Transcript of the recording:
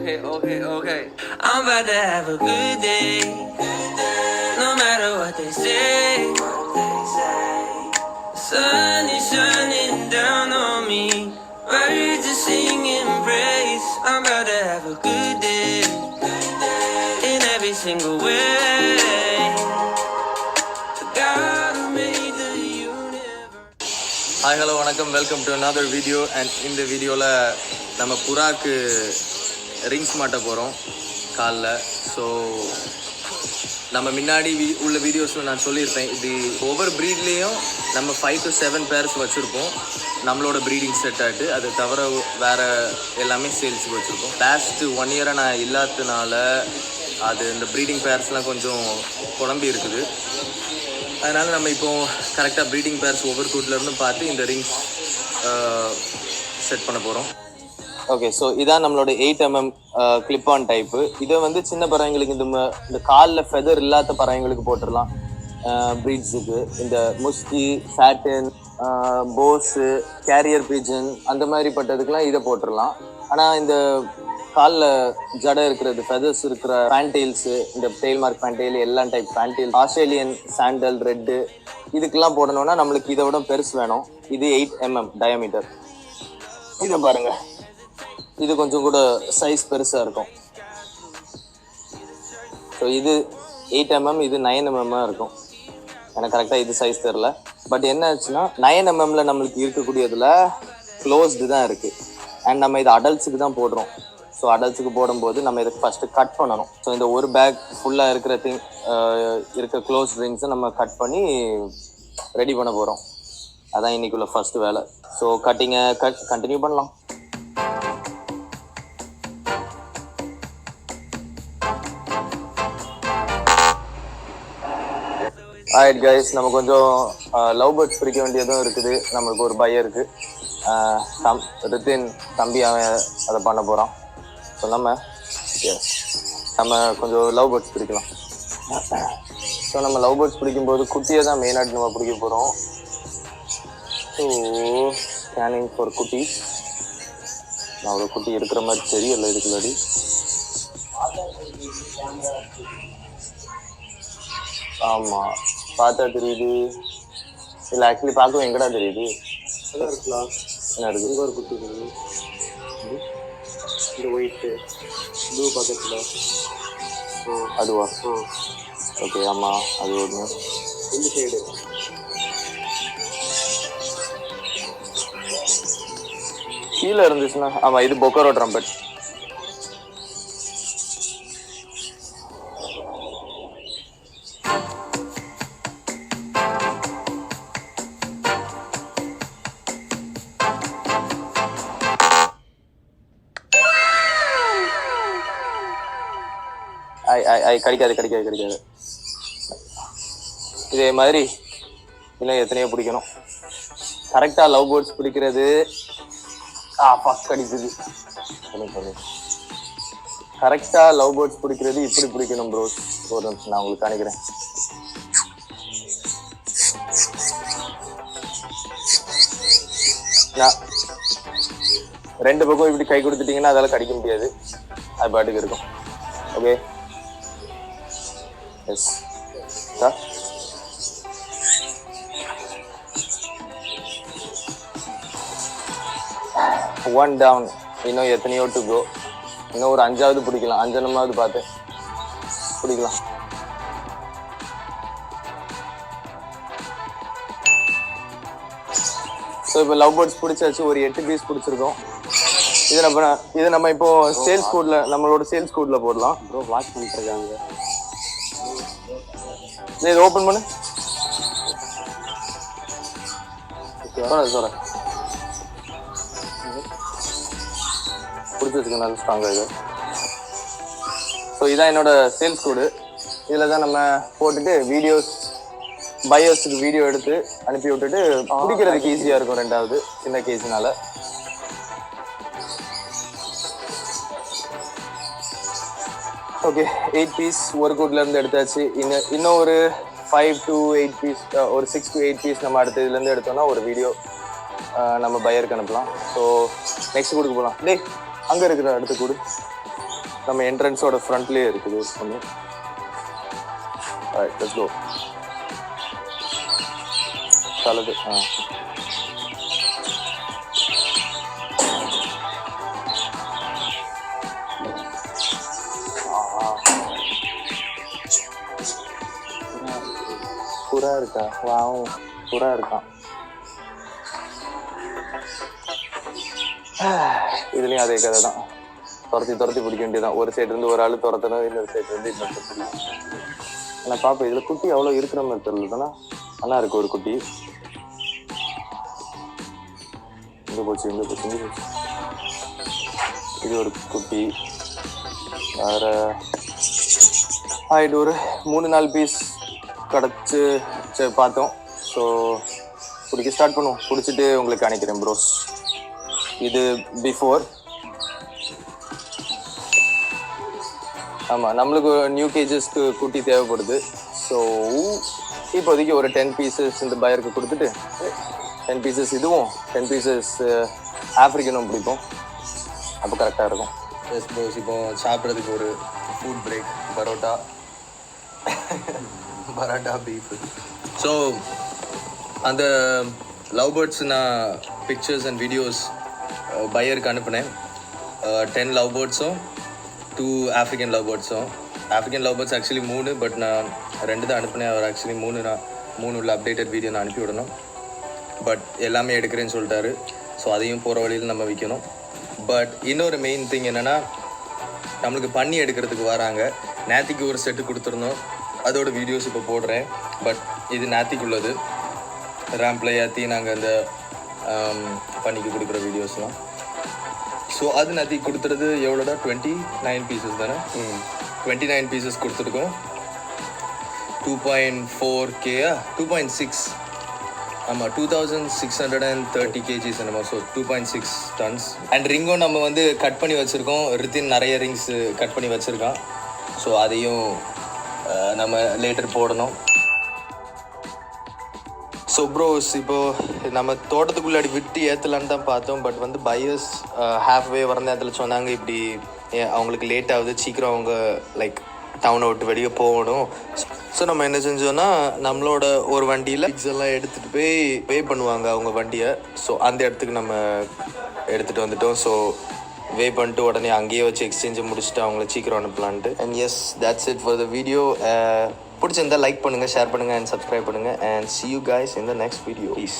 okay. I'm about to have a good day. No matter what they say. Sun is shining down on me. Birds are singing praise. I'm about to have a good day. In every single way. God who made the universe. Hi, hello, வணக்கம். Welcome to another video. And இந்த வீடியோவில் நம்ம புறாக்கு rings மாட்ட போகிறோம் காலில். So நம்ம முன்னாடி உள்ள வீடியோஸில் நான் சொல்லியிருப்பேன், இது ஒவ்வொரு ப்ரீட்லேயும் நம்ம 5 to 7 பேர்ஸ் வச்சுருப்போம் நம்மளோட ப்ரீடிங் செட் ஆகிட்டு. அது தவிர வேறு எல்லாமே சேல்ஸுக்கு வச்சுருக்கோம். லாஸ்ட்டு 1 இயராக நான் இல்லாததுனால அது இந்த ப்ரீடிங் பேர்ஸ்லாம் கொஞ்சம் குழம்பி இருக்குது. அதனால் நம்ம இப்போது கரெக்டாக ப்ரீடிங் பேர்ஸ் ஒவ்வொரு கூட்டிலேருந்து பார்த்து இந்த ரிங்ஸ் செட் பண்ண போகிறோம். ஓகே, ஸோ இதான் நம்மளோட 8mm கிளிப் ஆன் டைப்பு. இதை வந்து சின்ன பறவைங்களுக்கு இந்த காலில் ஃபெதர் இல்லாத பறவைங்களுக்கு போட்டுடலாம். ப்ரீட்ஸுக்கு இந்த முஸ்கி, சாட்டின், போஸு, கேரியர் பீஜன் அந்த மாதிரி பட்டதுக்கெலாம் இதை போட்டுடலாம். ஆனால் இந்த காலில் ஜடை இருக்கிறது, ஃபெதர்ஸ் இருக்கிற பேண்டெயில்ஸு, இந்த டெயில் மார்க் பேண்டெயில், எல்லா டைப் பேண்டெயில், ஆஸ்திரேலியன் சாண்டல், ரெட்டு, இதுக்கெல்லாம் போடணுன்னா நம்மளுக்கு இதை விட பெருசு வேணும். இது 8mm டயாமீட்டர். இதை பாருங்கள், இது கொஞ்சம் கூட சைஸ் பெருசாக இருக்கும். ஸோ இது 8mm, இது 9mm இருக்கும். எனக்கு கரெக்டாக இது சைஸ் தெரில. பட் என்ன ஆச்சுன்னா 9mm நம்மளுக்கு இருக்கக்கூடியதில் க்ளோஸ்டு தான் இருக்குது. அண்ட் நம்ம இதை அடல்ட்ஸுக்கு தான் போடுறோம். ஸோ அடல்ட்ஸுக்கு போடும்போது நம்ம இதை ஃபஸ்ட்டு கட் பண்ணணும். ஸோ இந்த ஒரு பேக் ஃபுல்லாக இருக்க க்ளோஸ் ரிங்ஸை நம்ம கட் பண்ணி ரெடி பண்ண போகிறோம். அதான் இன்றைக்குள்ள ஃபஸ்ட்டு வேலை. ஸோ கட்டிங்கை கண்டினியூ பண்ணலாம். ஆயிட் கைஸ், நம்ம கொஞ்சம் லவ் பேர்ட்ஸ் பிடிக்க வேண்டியதும் இருக்குது. நம்மளுக்கு ஒரு பையன் இருக்குது, ரித்தின் தம்பி, அவன் அதை பண்ண போகிறான். ஸோ நம்ம கொஞ்சம் லவ் பேர்ட்ஸ் பிடிக்கலாம். ஸோ நம்ம லவ் பேர்ட்ஸ் பிடிக்கும்போது குட்டியை தான் மெயினாக நம்ம பிடிக்க போகிறோம். ஸோ ஸ்கேனிங் ஃபார் குட்டி. நான் ஒரு குட்டி இருக்கிற மாதிரி தெரியல இதுக்குள்ளாடி. ஆமாம், பார்த்தா தெரியுது. இல்லை, ஆக்சுவலி பார்க்கவும் எங்கடா தெரியுது. இருக்கலாம். என்ன இருக்குது? இங்கே ஒரு குட்டி இருக்குது. இந்த ஒயிட்டு ப்ளூ பக்கத்தில். அதுவா? ஓகே, ஆமாம், அது ஒன்று. இந்த சைடு கீழே இருந்துச்சுன்னா, ஆமாம், இது பொக்கரோ ட்ரம்பட். கிடைக்காது. இதே மாதிரி இன்னும் எத்தனையோ பிடிக்கணும். கரெக்டாக லவ் பேர்ட்ஸ் பிடிக்கிறது கடிக்குது. கரெக்டாக லவ் பேர்ட்ஸ் பிடிக்கிறது இப்படி பிடிக்கணும் ப்ரோஸ். ஒரு நிமிஷம் நான் உங்களுக்கு காணிக்கிறேன். நான் 2 பக்கம் இப்படி கை கொடுத்துட்டீங்கன்னா அதால் கடிக்க முடியாது, அது பாட்டுக்கு இருக்கும். Okay, yes sir. One down. இன்னும் எத்தனையோ டு கோ. இன்னும் ஒரு 5ஆவது பிடிக்கலாம். 5 பார்த்து பிடிக்கலாம். ஸோ இப்போ லவ் பேர்ட்ஸ் பிடிச்சாச்சு. ஒரு 8 பீஸ் பிடிச்சிருக்கோம். இது நம்ம இப்போ சேல்ஸ் கோட்ல, நம்மளோட சேல்ஸ் கோட்ல போடலாம். ப்ரோ வாட்ச் பண்ணிட்டு இருக்காங்க. இதை ஓப்பன் பண்ணு. சொல்றேன் பிடிச்சி வச்சுக்க, நல்ல ஸ்ட்ராங்காக இது. ஸோ இதான் என்னோட சேல்ஸ் கோடு. இதில் தான் நம்ம போட்டுட்டு பையர்ஸுக்கு வீடியோ எடுத்து அனுப்பி விட்டுட்டு பிடிக்கிறதுக்கு ஈஸியாக இருக்கும். 2வது சின்ன கேஸுனால. ஓகே, 8 பீஸ் ஒரு கூட்டிலேருந்து எடுத்தாச்சு. இன்னும் ஒரு 5 to 8 பீஸ், ஒரு 6 to 8 பீஸ் நம்ம அடுத்த இதுலேருந்து எடுத்தோம்னா ஒரு வீடியோ நம்ம பையருக்கு அனுப்பலாம். ஸோ நெக்ஸ்ட் கூடுக்கு போகலாம். டேய், அங்கே இருக்கிற அடுத்த கூடு நம்ம என்ட்ரன்ஸோட ஃப்ரண்ட்லேயே இருக்குது ஒன்று. Let's go. தலது புறா இருக்கா? வாவும் புறா இருக்கான். இதுலயும் அதே கதை தான். துரத்தி பிடிக்க வேண்டியதான். ஒரு சைடு இருந்து ஒரு ஆள் துரத்தணும், இன்னொரு சைடு இருந்து இன்னொரு பிடிக்கும். ஆனால் பாப்பா இதுல குட்டி அவ்வளோ இருக்கிற மாதிரி தெரியல தானே. அண்ணா இருக்கு ஒரு குட்டி. இங்கே போச்சு. இது ஒரு குட்டி. வேற ஆயிட்டு ஒரு 3-4 பீஸ் கிடச்சி பார்த்தோம். ஸோ பிடிக்க ஸ்டார்ட் பண்ணுவோம். பிடிச்சிட்டு உங்களுக்கு அனுப்பிக்கிறேன் ப்ரோஸ். இது பிஃபோர். ஆமாம், நம்மளுக்கு நியூ கேஜஸ்க்கு குட்டி தேவைப்படுது. ஸோ இப்போதைக்கு ஒரு 10 பீசஸ் இந்த பயருக்கு கொடுத்துட்டு 10 பீசஸ் இதுவும் 10 பீசஸ் ஆஃப்ரிக்கனும் பிடிக்கும். அப்போ கரெக்டாக இருக்கும். எஸ் ப்ரோஸ், இப்போ சாப்பிட்றதுக்கு ஒரு food break. Parotta beef. So அந்த லவ் பேர்ட்ஸ் நான் பிக்சர்ஸ் அண்ட் வீடியோஸ் பையருக்கு அனுப்பினேன். 10 லவ் பேர்ட்ஸும் 2 ஆஃப்ரிக்கன் லவ் பேர்ட்ஸும். African love birds actually 3, but நான் 2 தான் அனுப்பினேன். அவர் ஆக்சுவலி 3 உள்ள அப்டேட்டட் வீடியோ நான் அனுப்பி விடணும். பட் எல்லாமே எடுக்கிறேன்னு சொல்லிட்டாரு. ஸோ அதையும் போகிற வழியில் நம்ம விற்கணும். பட் இன்னொரு மெயின் திங் என்னென்னா, நம்மளுக்கு பண்ணி எடுக்கிறதுக்கு வராங்க. நேத்திக்கு ஒரு செட்டு கொடுத்துருந்தோம், அதோட வீடியோஸ் இப்போ போடுறேன். பட் இது நேத்திக்கு உள்ளது. ரேம்பில் ஏற்றி நாங்கள் அந்த பண்ணிக்கு கொடுக்குற வீடியோஸ்லாம். ஸோ அது நேத்திக்கு கொடுத்துறது எவ்வளோடா? 29 பீசஸ் தானே. 29 பீசஸ் கொடுத்துருக்கோம். 2.4K 2.6. ஆமாம், 2630 kgs என்னமோ. So 2.6 tons. அண்ட் ரிங்கும் நம்ம வந்து கட் பண்ணி வச்சுருக்கோம். ரித்தின் நிறைய ரிங்ஸ் கட் பண்ணி வச்சுருக்கான். ஸோ அதையும் நம்ம லேட்டர் போடணும். ஸோ ப்ரோஸ், இப்போது நம்ம தோட்டத்துக்குள்ளாடி விட்டு ஏற்றலான்னு தான் பார்த்தோம். பட் வந்து பையர்ஸ் ஹாஃப்வே வர நேரத்தில் சொன்னாங்க, இப்படி அவங்களுக்கு லேட் ஆகுது, சீக்கிரம் அவங்க லைக் டவுனை விட்டு வெளியே போகணும். ஸோ நம்ம என்ன செஞ்சோன்னா, நம்மளோட ஒரு வண்டியில் பிக்ஸ் எல்லாம் எடுத்துகிட்டு போய் பே பண்ணுவாங்க அவங்க வண்டியை. ஸோ அந்த இடத்துக்கு நம்ம எடுத்துகிட்டு வந்துட்டோம். ஸோ வே பண்ணிட்டு உடனே அங்கேயே வச்சு எக்ஸ்சேஞ்சை முடிச்சுட்டு அவங்கள சீக்கிரம் அனுப்பலான்ட்டு. And yes, that's it for the video. பிடிச்சிருந்தா லைக் பண்ணுங்கள், ஷேர் பண்ணுங்கள் அண்ட் சப்ஸ்கிரைப் பண்ணுங்கள். And see you guys in the next video. Peace.